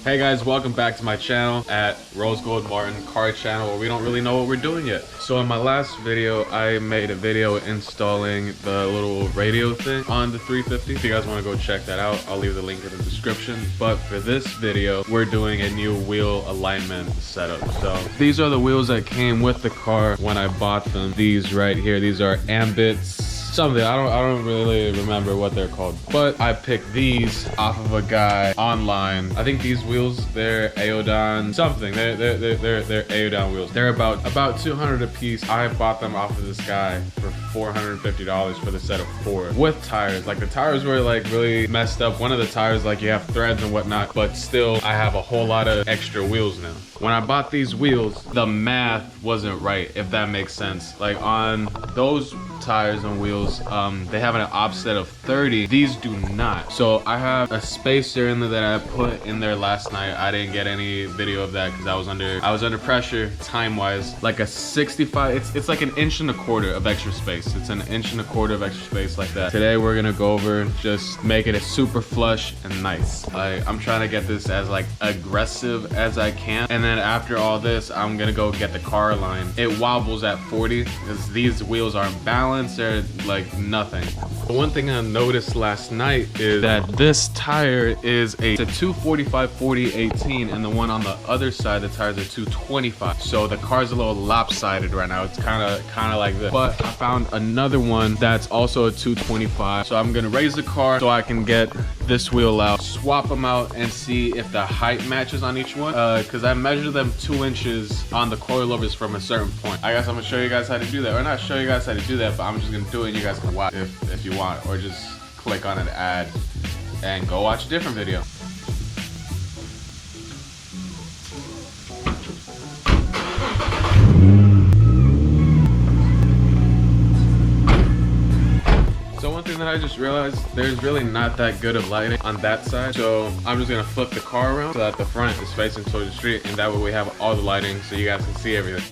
Hey guys, welcome back to my channel at Rose Gold Martin Car Channel, where we don't really know what we're doing yet. So in my last video, I made a video installing the little radio thing on the 350. If you guys want to go check that out, I'll leave the link in the description. But for this video, we're doing a new wheel alignment setup. So these are the wheels that came with the car when I bought them. These right here, these are Ambits. Something, I don't really remember what they're called, but I picked these off of a guy online. I think these wheels, they're Aodon something. They're Aodon wheels. They're about 200 a piece. I bought them off of this guy for $450 for the set of 4 with tires. Like the tires were like really messed up. One of the tires, like you have threads and whatnot, but still I have a whole lot of extra wheels now. When I bought these wheels, the math wasn't right, if that makes sense. Like on those tires and wheels, they have an offset of 30. These do not. So I have a spacer in there that I put in there last night. I didn't get any video of that because I was under pressure time-wise. Like a 65, it's like 1.25 inches of extra space. It's an 1.25 inches of extra space like that. Today we're gonna go over just make it a super flush and nice. I'm trying to get this as like aggressive as I can, and then after all this, I'm gonna go get the car line. It wobbles at 40 because these wheels aren't balanced. They're like nothing. The one thing I noticed last night is that this tire is a 245/40/18, and the one on the other side, the tires are 225. So the car's a little lopsided right now. It's kind of like this. But I found another one that's also a 225. So I'm gonna raise the car so I can get this wheel out, swap them out, and see if the height matches on each one. Because I measured them 2 inches on the coilovers from a certain point. I guess I'm gonna show you guys how to do that, or not show you guys how to do that, but I'm just gonna do it and you guys can watch if you want, or just click on an ad and go watch a different video. So one thing that I just realized, there's really not that good of lighting on that side. So I'm just gonna flip the car around so that the front is facing towards the street, and that way we have all the lighting so you guys can see everything.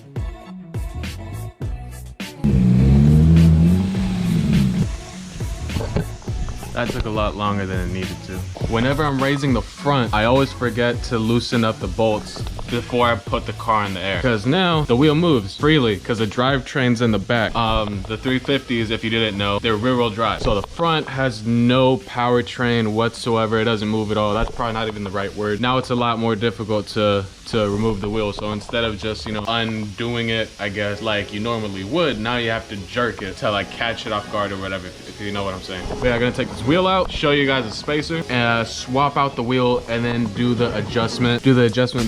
That took a lot longer than it needed to. Whenever I'm raising the front, I always forget to loosen up the bolts before I put the car in the air. Because now the wheel moves freely because the drivetrain's in the back. The 350s, if you didn't know, they're rear-wheel drive. So the front has no powertrain whatsoever. It doesn't move at all. That's probably not even the right word. Now it's a lot more difficult to remove the wheel. So instead of just, you know, undoing it, I guess, like you normally would, now you have to jerk it to like catch it off guard or whatever, if you know what I'm saying. But yeah, I'm gonna take this wheel out, show you guys a spacer, and swap out the wheel, and then do the adjustment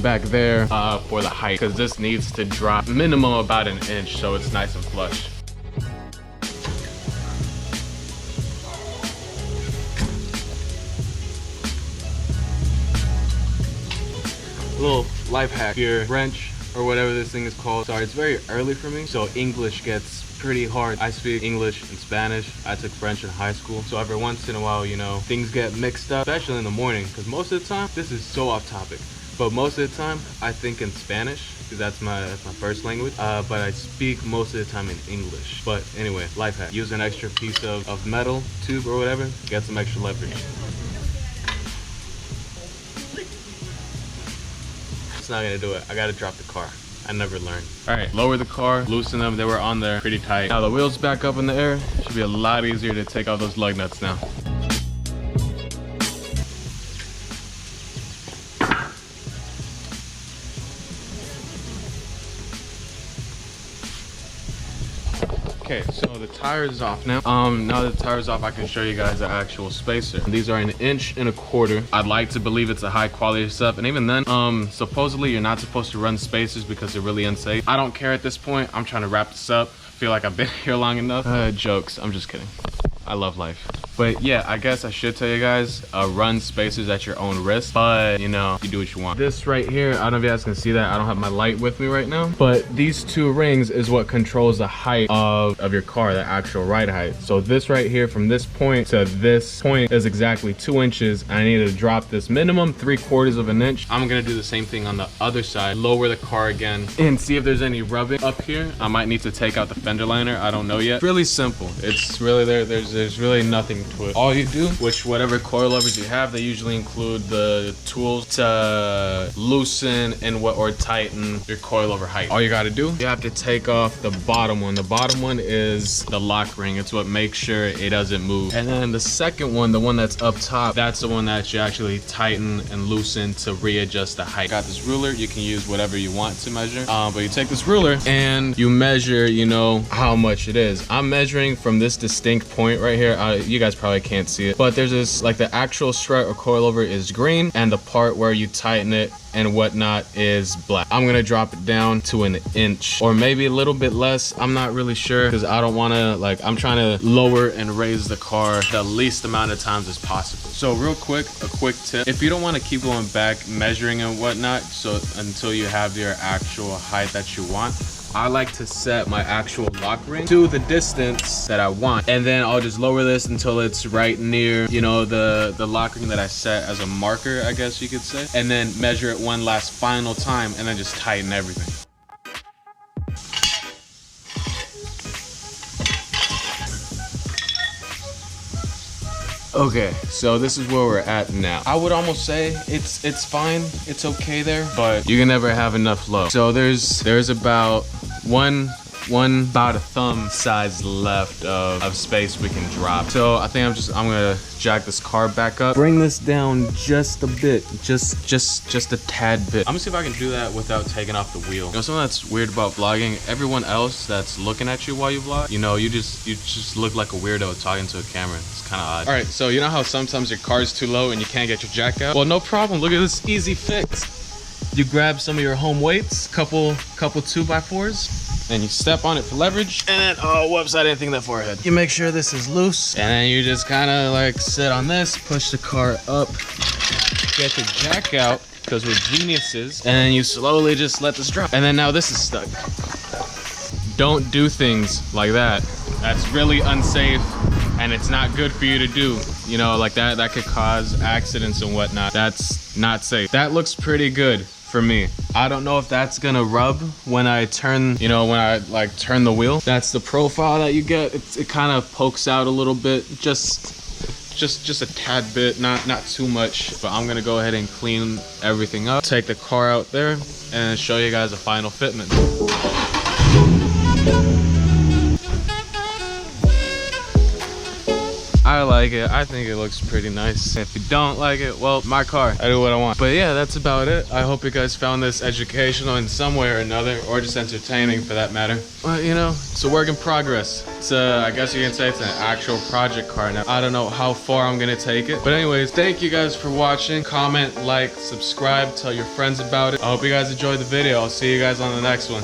back there for the height, because this needs to drop minimum about 1 inch so it's nice and flush. Little life hack, your wrench or whatever this thing is called. Sorry, it's very early for me, so English gets pretty hard. I speak English and Spanish. I took French in high school, so every once in a while, you know, things get mixed up, especially in the morning, because most of the time, this is so off topic, but most of the time I think in Spanish because that's my first language, but I speak most of the time in English. But anyway, life hack, use an extra piece of metal tube or whatever, get some extra leverage. It's not gonna do it. I gotta drop the car. I never learned. All right, lower the car, loosen them. They were on there pretty tight. Now the wheel's back up in the air. Should be a lot easier to take off those lug nuts now. Okay, so the tire is off now. Now that the tire is off, I can show you guys the actual spacer. These are 1.25 inches. I'd like to believe it's a high quality stuff, and even then, supposedly you're not supposed to run spacers because they're really unsafe. I don't care at this point. I'm trying to wrap this up. I feel like I've been here long enough. Jokes, I'm just kidding. I love life. But yeah, I guess I should tell you guys, run spacers at your own risk, but you know, you do what you want. This right here, I don't know if you guys can see that. I don't have my light with me right now, but these 2 rings is what controls the height of your car, the actual ride height. So this right here, from this point to this point, is exactly 2 inches. And I need to drop this minimum 3/4 of an inch. I'm gonna do the same thing on the other side, lower the car again, and see if there's any rubbing up here. I might need to take out the fender liner. I don't know yet. Really simple. It's really there's really nothing to it. All you do, which whatever coilovers you have, they usually include the tools to loosen and or tighten your coilover height. All you gotta do, you have to take off the bottom one. The bottom one is the lock ring. It's what makes sure it doesn't move. And then the second one, the one that's up top, that's the one that you actually tighten and loosen to readjust the height. Got this ruler, you can use whatever you want to measure, but you take this ruler and you measure, you know, how much it is. I'm measuring from this distinct point right here. You guys probably can't see it, but there's this, like, the actual strut or coilover is green and the part where you tighten it and whatnot is black. I'm gonna drop it down to an inch or maybe a little bit less. I'm not really sure because I don't wanna, like, I'm trying to lower and raise the car the least amount of times as possible. So real quick, a quick tip. If you don't wanna keep going back measuring and whatnot, so until you have your actual height that you want, I like to set my actual lock ring to the distance that I want, and then I'll just lower this until it's right near, you know, the lock ring that I set as a marker, I guess you could say, and then measure it one last final time and then just tighten everything. Okay, so this is where we're at now. I would almost say it's fine, it's okay there, but you can never have enough low. So there's about about a thumb size left of space we can drop. So I think I'm gonna jack this car back up, bring this down just a bit, just a tad bit. I'm gonna see if I can do that without taking off the wheel. You know, something that's weird about vlogging, everyone else that's looking at you while you vlog, you know, you just look like a weirdo talking to a camera. It's kind of odd. All right, so you know how sometimes your car's too low and you can't get your jack out? Well, no problem. Look at this easy fix. You grab some of your home weights, couple 2x4s, and you step on it for leverage, and then, oh, whoops, I didn't think that far ahead. You make sure this is loose, and then you just kind of like sit on this, push the car up, get the jack out, because we're geniuses, and then you slowly just let this drop. And then now this is stuck. Don't do things like that. That's really unsafe, and it's not good for you to do. You know, like that could cause accidents and whatnot. That's not safe. That looks pretty good for me. I don't know if that's gonna rub when I turn, you know, when I like turn the wheel. That's the profile that you get. It kind of pokes out a little bit, just a tad bit, not too much. But I'm gonna go ahead and clean everything up, take the car out there, and show you guys a final fitment. I like it. I think it looks pretty nice. If you don't like it, well, my car. I do what I want. But yeah, that's about it. I hope you guys found this educational in some way or another, or just entertaining for that matter. Well, you know, it's a work in progress. It's I guess you can say it's an actual project car now. I don't know how far I'm gonna take it. But anyways, thank you guys for watching. Comment, like, subscribe, tell your friends about it. I hope you guys enjoyed the video. I'll see you guys on the next one.